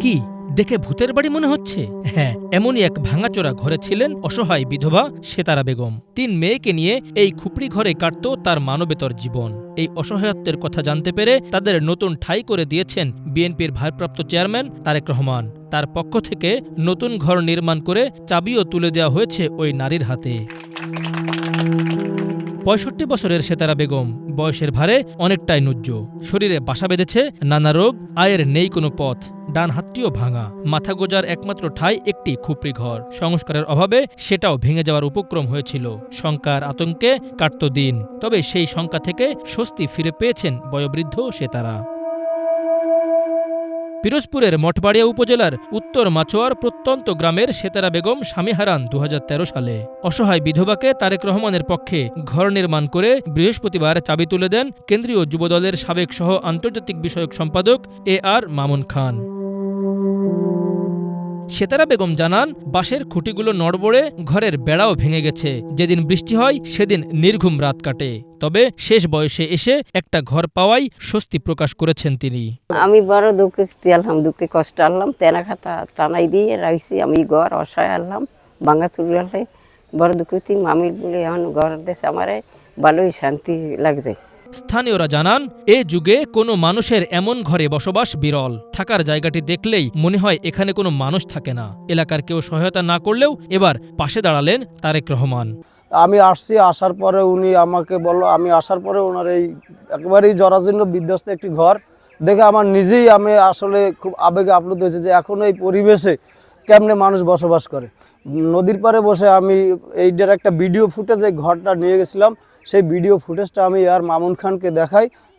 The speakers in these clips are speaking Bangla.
কি দেখে ভূতের বাড়ি মনে হচ্ছে? হ্যাঁ, এমনই এক ভাঙাচোরা ঘরে ছিলেন অসহায় বিধবা সেতারা বেগম। ৩ মেয়েকে নিয়ে এই খুপড়ি ঘরে কাটত তার মানবেতর জীবন। এই অসহায়ত্বের কথা জানতে পেরে তাদের নতুন ঠাঁই করে দিয়েছেন বিএনপির ভারপ্রাপ্ত চেয়ারম্যান তারেক রহমান। তার পক্ষ থেকে নতুন ঘর নির্মাণ করে চাবিও তুলে দেওয়া হয়েছে ওই নারীর হাতে। ৬৫ বছরের সেতারা বেগম বয়সের ভারে অনেকটাই নুজ্জ। শরীরে বাসা বেঁধেছে নানা রোগ, আয়ের নেই কোনো পথ, ডান হাতটিও ভাঙা। মাথা গোজার একমাত্র ঠাঁই একটি খুপড়ি ঘর। সংস্কারের অভাবে সেটাও ভেঙে যাওয়ার উপক্রম হয়েছিল। শঙ্কার আতঙ্কে কাটত দিন। তবে সেই শঙ্কা থেকে স্বস্তি ফিরে পেয়েছেন বয়োবৃদ্ধ সেতারা। পিরোজপুরের মঠবাড়িয়া উপজেলার উত্তর মাছোয়ার প্রত্যন্ত গ্রামের সেতারা বেগম স্বামী হারান ২০১৩ সালে। অসহায় বিধবাকে তারেক রহমানের পক্ষে ঘর নির্মাণ করে বৃহস্পতিবার চাবি তুলে দেন কেন্দ্রীয় যুবদলের সাবেক সহ আন্তর্জাতিক বিষয়ক সম্পাদক AR মামুন খান। সেতারা বেগম জানান, বাঁশের খুঁটিগুলো নড়বড়ে, ঘরের বেড়াও ভেঙে গেছে। যেদিন বৃষ্টি হয় সেদিন নির্ঘুম রাত কাটে। তবে শেষ বয়সে এসে একটা ঘর পাওয়াই স্বস্তি প্রকাশ করেছেন তিনি। আমি বড় দুঃখে আললাম, দুঃখে কষ্ট আনলাম, তেনা খাতা টানাই দিয়ে রাখছি। আমি ঘর অসহায় আনলাম, ভাঙা চুরি আনলে বড় দুঃখী মামির বলে এখন ঘর দেশে আমারে ভালোই শান্তি লাগছে। স্থানীয়রা জানান, এ যুগে কোনো মানুষের এমন ঘরে বসবাস বিরল। থাকার জায়গাটি দেখলেই মনে হয় এখানে কোনো মানুষ থাকে না। এলাকার কেউ সহায়তা না করলেও এবার পাশে দাঁড়ালেন তারেক রহমান। আমি আসছি, আসার পরে উনি আমাকে বলল, আমি আসার পরে ওনার এই একেবারেই জরাজীর্ণ বিধ্বস্ত একটি ঘর দেখে আমার নিজেই আমি আসলে খুব আবেগে আপ্লুত হয়েছে যে এখন এই পরিবেশে কেমনে মানুষ বসবাস করে। নদীর পাড়ে বসে আমি এইটার একটা ভিডিও ফুটেজ এই ঘরটা নিয়ে গেছিলাম। সেই ভিডিও ফুটেজটা আমি AR মামুন খানকে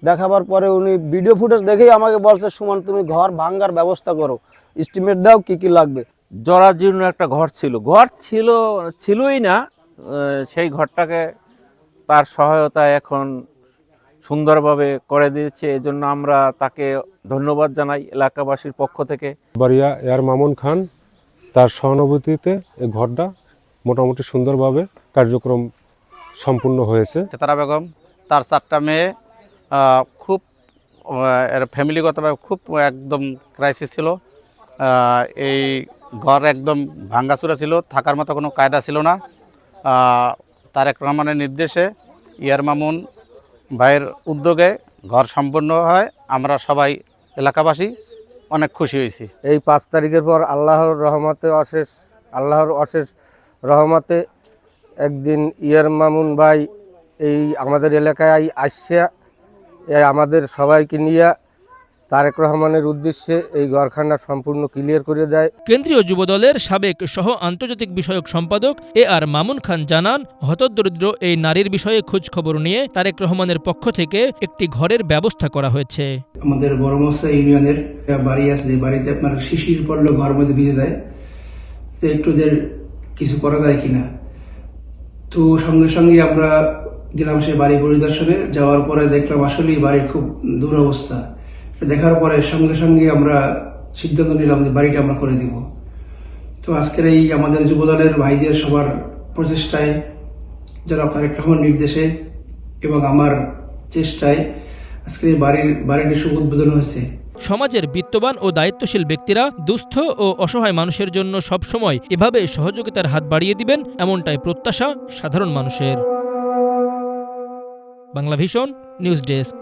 দেখাবার পরে উনি ভিডিও ফুটেজ দেখেই আমাকে বলছে, সুমন তুমি ঘর ভাঙার ব্যবস্থা করো, এস্টিমেট দাও কি লাগবে। জরাজীর্ণ একটা ঘর ছিলই না, সেই ঘরটাকে তার সহায়তায় এখন সুন্দরভাবে করে দিয়েছে। এজন্য আমরা তাকে ধন্যবাদ জানাই এলাকাবাসীর পক্ষ থেকে। বাড়িয়া AR মামুন খান তার সহানুভূতিতে এই ঘরটা মোটামুটি সুন্দরভাবে কার্যক্রম সম্পূর্ণ হয়েছে। সেতারা বেগম তার 4টা মেয়ে খুব ফ্যামিলিগতভাবে খুব একদম ক্রাইসিস ছিল। এই ঘর একদম ভাঙ্গাচুরা ছিল, থাকার মতো কোনো কায়দা ছিল না। তারেক রহমানের নির্দেশে AR মামুন ভাইয়ের উদ্যোগে ঘর সম্পন্ন হয়। আমরা সবাই এলাকাবাসী অনেক খুশি হয়েছি। এই 5 তারিখের পর আল্লাহর অশেষ রহমতে একদিন AR মামুন ভাই এই আমাদের এলাকায় আসছে, আমাদের সবাইকে নিয়ে তারেক রহমানের উদ্দেশ্যে এই ঘরখানা সম্পূর্ণ ক্লিয়ার করে দেয়। কেন্দ্রীয় যুবদলের সাবেক সহ আন্তর্জাতিক বিষয়ক সম্পাদক AR মামুন খান জানান, হতদরিদ্র এই নারীর বিষয়ে খোঁজ খবর নিয়ে তারেক রহমানের পক্ষ থেকে একটি ঘরের ব্যবস্থা করা হয়েছে। আমাদের বড়মসা ইউনিয়নের বাড়ি আছে, যে বাড়িতে আপনার শিশির পড়লে ঘর মধ্যে ভিজে যায়, তো একটুদের কিছু করা যায় কিনা। তো সঙ্গে সঙ্গে আমরা গেলাম সেই বাড়ি পরিদর্শনে। যাওয়ার পরে দেখলাম আসলেই বাড়ির খুব দুরবস্থা। দেখার পরে সঙ্গে সঙ্গে আমরা সিদ্ধান্ত নিলাম যে বাড়িটা আমরা করে দিব। তো আজকের এই আমাদের যুবদলের ভাইদের সবার প্রচেষ্টায়, যারা তারেক রহমানের নির্দেশে এবং আমার চেষ্টায় আজকে বাড়িটি শুভ উদ্বোধন হয়েছে। সমাজের বিত্তবান ও দায়িত্বশীল ব্যক্তিরা দুস্থ ও অসহায় মানুষের জন্য সবসময় এভাবে সহযোগিতার হাত বাড়িয়ে দিবেন, এমনটাই প্রত্যাশা সাধারণ মানুষের। Banglavision news desk.